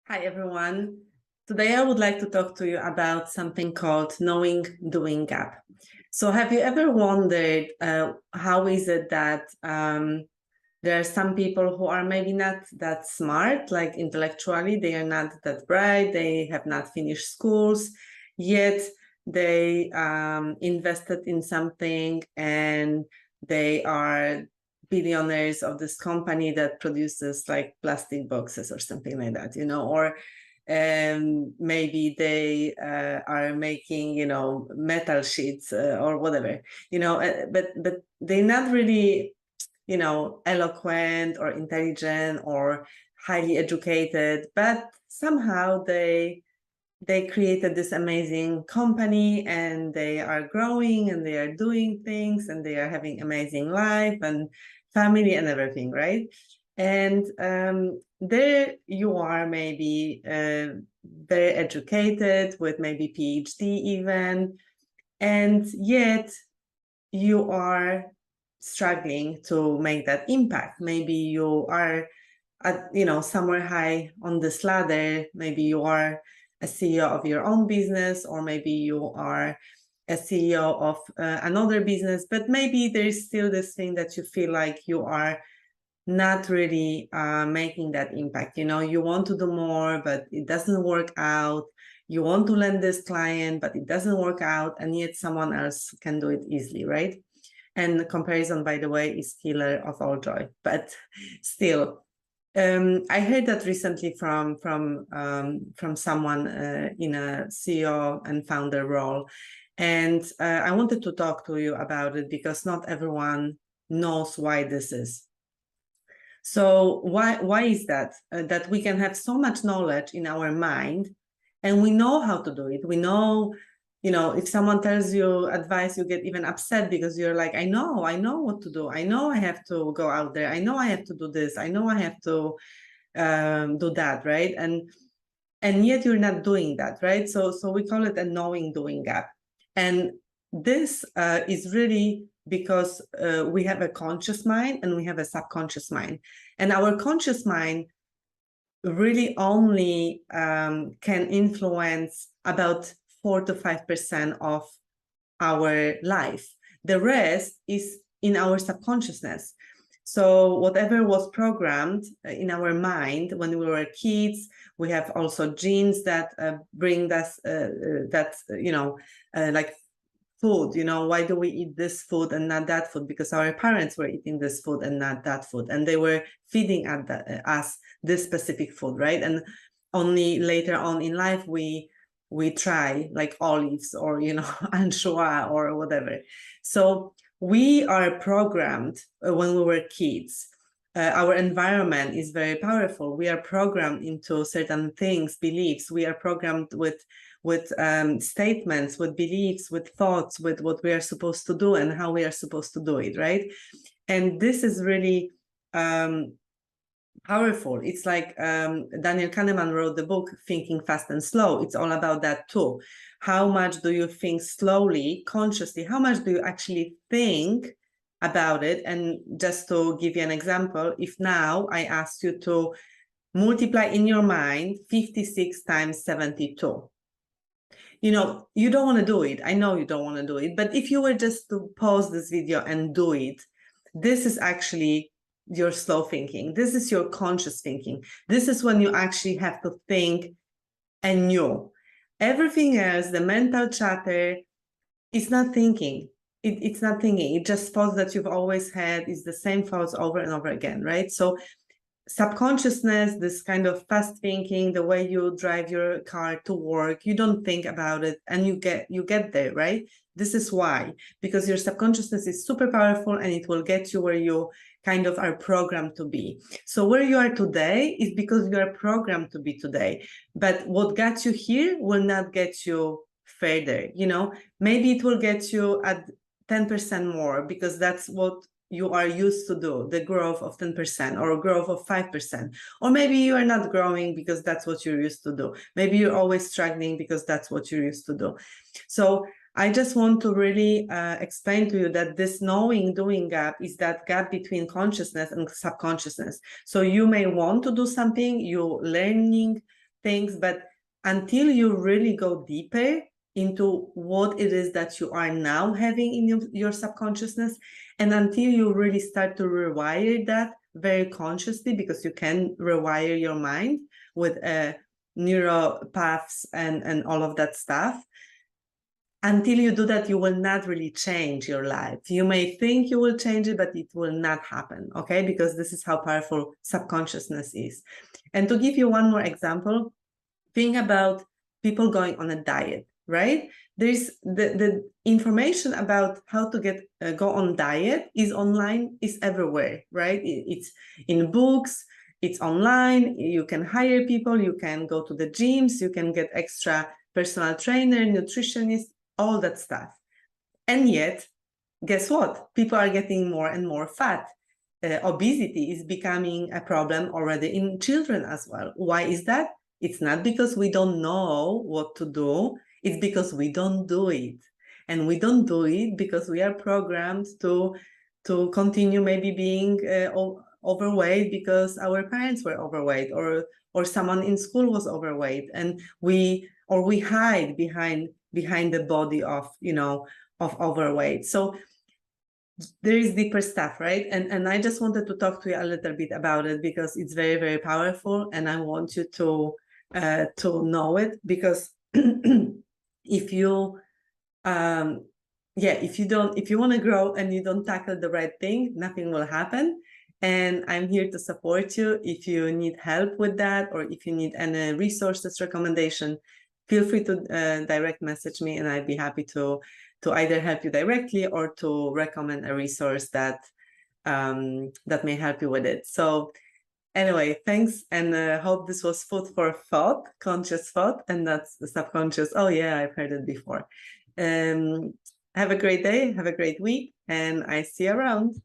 Hi, everyone. Today, I would like to talk to you about something called knowing doing gap. So have you ever wondered how is it that there are some people who are maybe not that smart, like intellectually, they are not that bright, they have not finished schools, yet they invested in something and they are billionaires of this company that produces like plastic boxes or something like that, or maybe they are making, metal sheets or whatever, but they're not really, eloquent or intelligent or highly educated, but somehow they created this amazing company and they are growing and they are doing things and they are having amazing life and family and everything, right? And there you are, maybe very educated with maybe PhD even, and yet you are struggling to make that impact. Maybe you are at, somewhere high on this ladder. Maybe you are a CEO of your own business, or maybe you are a CEO of another business, but maybe there's still this thing that you feel like you are not really making that impact. You want to do more, but it doesn't work out. You want to land this client, but it doesn't work out, and yet someone else can do it easily, right? And the comparison, by the way, is killer of all joy. But still, I heard that recently from someone in a CEO and founder role, and I wanted to talk to you about it because not everyone knows why this is. So why is that? That we can have so much knowledge in our mind, and we know how to do it. We know, if someone tells you advice, you get even upset because you're like, I know what to do. I know I have to go out there. I know I have to do this. I know I have to do that, right? And yet you're not doing that, right? So we call it a knowing doing gap. And this is really because we have a conscious mind and we have a subconscious mind. And our conscious mind really only can influence about 4 to 5% of our life. The rest is in our subconsciousness. So whatever was programmed in our mind when we were kids, we have also genes that bring us like food. Why do we eat this food and not that food? Because our parents were eating this food and not that food, and they were feeding us this specific food, right? And only later on in life we try like olives or anchoa or whatever. So we are programmed when we were kids. Our environment is very powerful. We are programmed into certain things, beliefs. We are programmed with statements, with beliefs, with thoughts, with what we are supposed to do and how we are supposed to do it, right? And this is really powerful. It's like Daniel Kahneman wrote the book Thinking Fast and Slow. It's all about that too. How much do you think slowly, consciously? How much do you actually think about it? And just to give you an example, if now I asked you to multiply in your mind 56 times 72, you don't want to do it. I know you don't want to do it, but if you were just to pause this video and do it, this is actually your slow thinking. This is your conscious thinking. This is when you actually have to think anew. Everything else, the mental chatter, is not thinking. It's not thinking. It just thoughts that you've always had. Is the same thoughts over and over again, right? So subconsciousness, this kind of fast thinking, the way you drive your car to work, you don't think about it and you get there, right? This is why, because your subconsciousness is super powerful and it will get you where you kind of are programmed to be. So where you are today is because you are programmed to be today, but what got you here will not get you further. Maybe it will get you at 10% more because that's what you are used to do, the growth of 10% or growth of 5%. Or maybe you are not growing because that's what you're used to do. Maybe you're always struggling because that's what you're used to do. So I just want to really explain to you that this knowing doing gap is that gap between consciousness and subconsciousness. So you may want to do something, you're learning things, but until you really go deeper into what it is that you are now having in your subconsciousness, and until you really start to rewire that very consciously, because you can rewire your mind with neural paths and all of that stuff. Until you do that, you will not really change your life. You may think you will change it, but it will not happen, okay? Because this is how powerful subconsciousness is. And to give you one more example, think about people going on a diet, right? There's the information about how to get go on diet is online, is everywhere, right? It's in books, it's online. You can hire people, you can go to the gyms, you can get extra personal trainer, nutritionist, all that stuff. And yet, guess what? People are getting more and more fat. Obesity is becoming a problem already in children as well. Why is that? It's not because we don't know what to do. It's because we don't do it. And we don't do it because we are programmed to continue maybe being overweight because our parents were overweight, or someone in school was overweight, and we hide behind the body of of overweight. So there is deeper stuff, right? And I just wanted to talk to you a little bit about it because it's very, very powerful, and I want you to know it, because if you if you want to grow and you don't tackle the right thing, nothing will happen. And I'm here to support you. If you need help with that, or if you need any resources recommendation, feel free to direct message me, and I'd be happy to either help you directly or to recommend a resource that that may help you with it. So anyway, thanks, and hope this was food for thought, conscious thought, and that's the subconscious. Oh yeah, I've heard it before. Have a great day, have a great week, and I see you around.